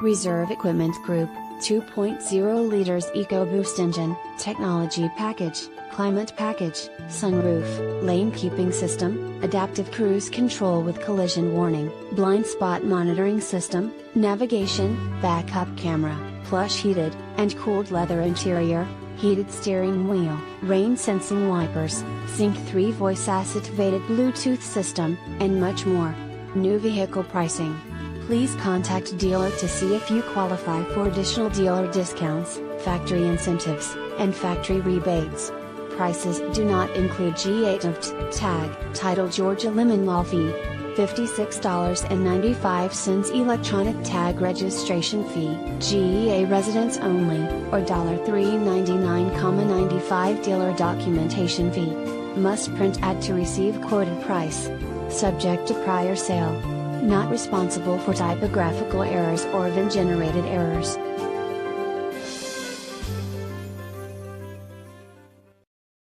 Reserve Equipment Group, 2.0 liters EcoBoost engine, technology package, climate package, sunroof, lane keeping system, adaptive cruise control with collision warning, blind spot monitoring system, navigation, backup camera, plush heated and cooled leather interior, heated steering wheel, rain sensing wipers, Sync 3 voice activated Bluetooth system, and much more. New vehicle pricing. Please contact dealer to see if you qualify for additional dealer discounts, factory incentives, and factory rebates. Prices do not include G8 of tag, title Georgia lemon law fee, $56.95 electronic tag registration fee, GEA residents only, or $3.99,95 dealer documentation fee. Must print ad to receive quoted price. Subject to prior sale. Not responsible for typographical errors or VIN-generated errors.